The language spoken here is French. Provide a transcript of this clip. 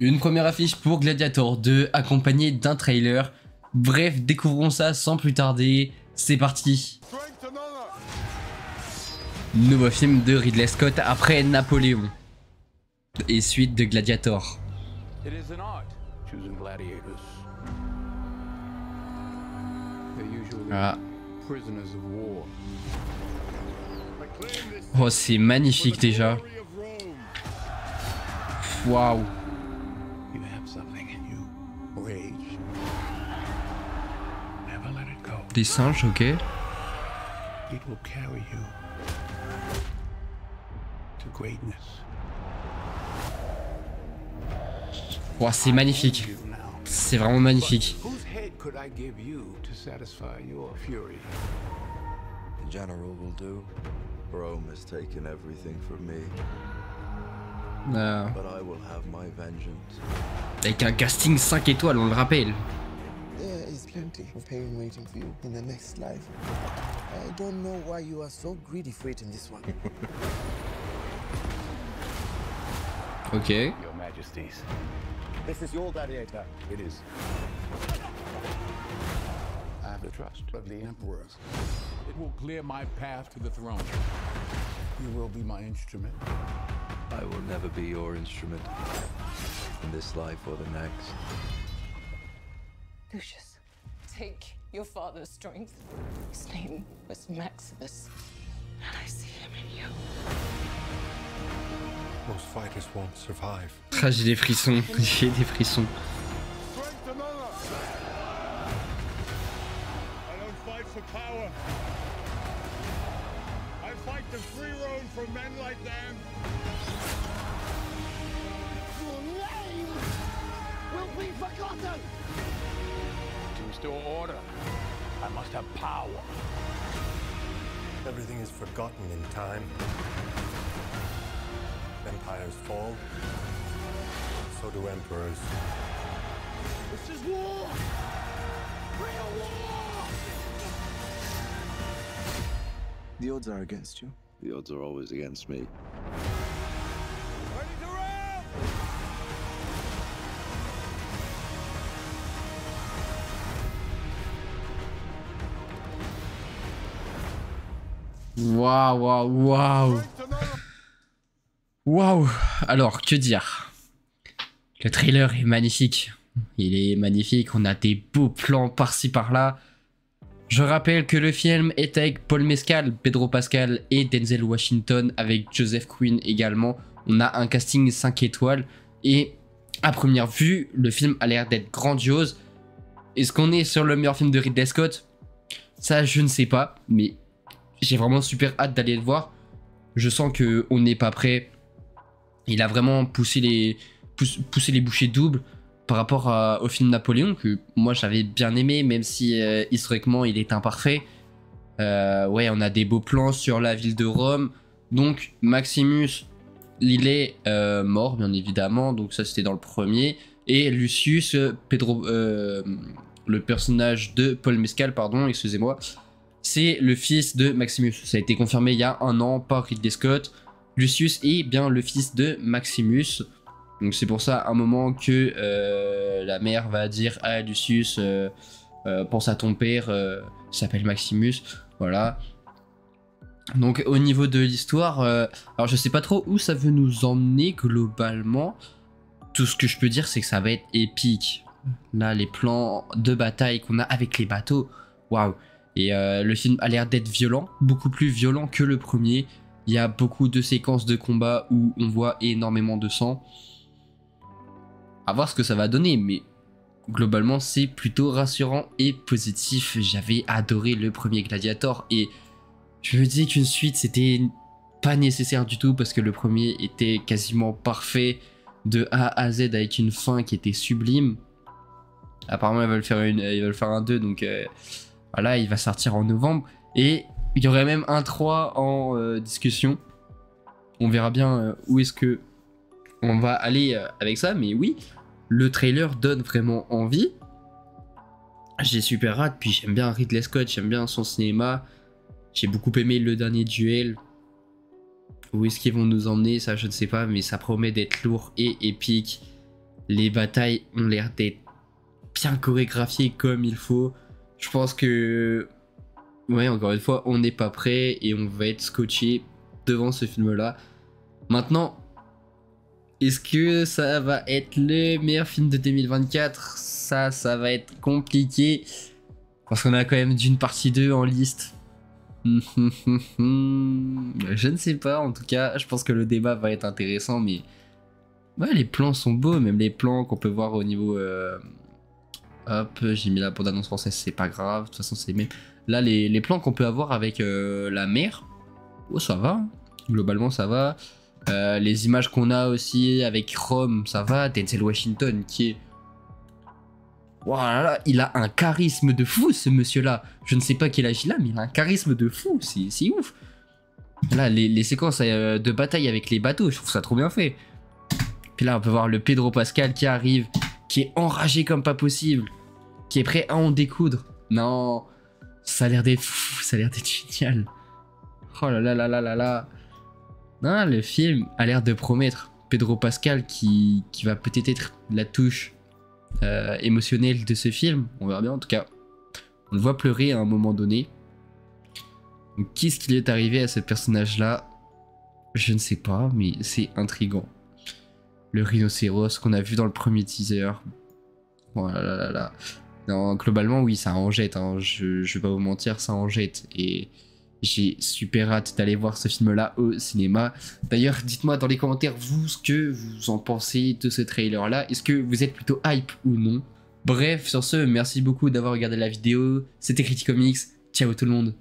Une première affiche pour Gladiator 2 accompagnée d'un trailer. Bref, découvrons ça sans plus tarder. C'est parti. Nouveau film de Ridley Scott après Napoléon et suite de Gladiator. Ah. Oh, c'est magnifique déjà. Waouh. Des singes, ok. Wow, c'est magnifique. C'est vraiment magnifique. Avec un casting 5 étoiles, on le rappelle. There is plenty of pain waiting for you in the next life. I don't know why you are so greedy for it in this one. Ok. Your Majesties. This is your gladiator. It is. I have the trust of the Emperors. It will clear my path to the throne. You will be my instrument. I will never be your instrument in this life or the next. Lucius, take your father's strength. His name was Maximus, and I see him in you. Most fighters won't survive. Ah, j'ai des frissons, j'ai des frissons. I don't fight for power. I fight the free road for men like them. Your name will be forgotten. To restore order, I must have power. Everything is forgotten in time. Empires fall, so do emperors. This is war! Real war! The odds are against you. The odds are always against me. Ready to round! Waouh, waouh, waouh. Waouh. Alors, que dire? Le trailer est magnifique. Il est magnifique. On a des beaux plans par-ci par-là. Je rappelle que le film est avec Paul Mescal, Pedro Pascal et Denzel Washington, avec Joseph Quinn également. On a un casting 5 étoiles. Et à première vue, le film a l'air d'être grandiose. Est-ce qu'on est sur le meilleur film de Ridley Scott? Ça, je ne sais pas. Mais j'ai vraiment super hâte d'aller le voir. Je sens qu'on n'est pas prêt. Il a vraiment poussé les bouchées doubles par rapport au film Napoléon, que moi j'avais bien aimé, même si historiquement il est imparfait. Ouais, on a des beaux plans sur la ville de Rome. Donc Maximus, il est mort bien évidemment, donc ça c'était dans le premier. Et Lucius, le personnage de Paul Mescal, pardon, excusez-moi, c'est le fils de Maximus. Ça a été confirmé il y a un an par Ridley Scott. Lucius est bien le fils de Maximus. Donc c'est pour ça à un moment que la mère va dire à Lucius pense à ton père, s'appelle Maximus. Voilà. Donc au niveau de l'histoire, alors je sais pas trop où ça veut nous emmener globalement. Tout ce que je peux dire c'est que ça va être épique. Là les plans de bataille qu'on a avec les bateaux, waouh. Et le film a l'air d'être violent, beaucoup plus violent que le premier. Il y a beaucoup de séquences de combat où on voit énormément de sang. À voir ce que ça va donner, mais globalement c'est plutôt rassurant et positif. J'avais adoré le premier Gladiator et je me dis qu'une suite c'était pas nécessaire du tout parce que le premier était quasiment parfait de A à Z avec une fin qui était sublime. Apparemment ils veulent faire un 2, donc voilà, il va sortir en novembre et il y aurait même un 3 en discussion. On verra bien où est-ce que on va aller avec ça. Mais oui, le trailer donne vraiment envie. J'ai super hâte. Puis j'aime bien Ridley Scott, j'aime bien son cinéma. J'ai beaucoup aimé le dernier duel. Où est-ce qu'ils vont nous emmener? Ça, je ne sais pas. Mais ça promet d'être lourd et épique. Les batailles ont l'air d'être bien chorégraphiées comme il faut. Je pense que, ouais, encore une fois, on n'est pas prêt et on va être scotché devant ce film-là. Maintenant, est-ce que ça va être le meilleur film de 2024? Ça va être compliqué. Parce qu'on a quand même d'une partie 2 en liste. Je ne sais pas, en tout cas, je pense que le débat va être intéressant, mais ouais, les plans sont beaux, même les plans qu'on peut voir au niveau... Hop, j'ai mis la bande-annonce française, c'est pas grave, de toute façon c'est même... Là, les plans qu'on peut avoir avec la mer, oh ça va, globalement ça va. Les images qu'on a aussi avec Rome, ça va. Denzel Washington qui est... Voilà, il a un charisme de fou ce monsieur-là. Je ne sais pas quel âge il a, mais il a un charisme de fou, c'est ouf. Là, les séquences de bataille avec les bateaux, je trouve ça trop bien fait. Puis là, on peut voir le Pedro Pascal qui arrive, qui est enragé comme pas possible, qui est prêt à en découdre. Non, ça a l'air d'être fou, ça a l'air d'être génial. Oh là là là là là là. Non, le film a l'air de promettre. Pedro Pascal qui va peut-être être la touche émotionnelle de ce film. On verra bien, en tout cas. On le voit pleurer à un moment donné. Donc, qu'est-ce qui est arrivé à ce personnage-là? Je ne sais pas, mais c'est intriguant. Le rhinocéros qu'on a vu dans le premier teaser. Voilà, là, là, là. Non, globalement, oui, ça en jette. Hein. Je vais pas vous mentir, ça en jette. Et j'ai super hâte d'aller voir ce film-là au cinéma. D'ailleurs, dites-moi dans les commentaires, vous, ce que vous en pensez de ce trailer-là. Est-ce que vous êtes plutôt hype ou non? Bref, sur ce, merci beaucoup d'avoir regardé la vidéo. C'était Critique Comics. Ciao tout le monde.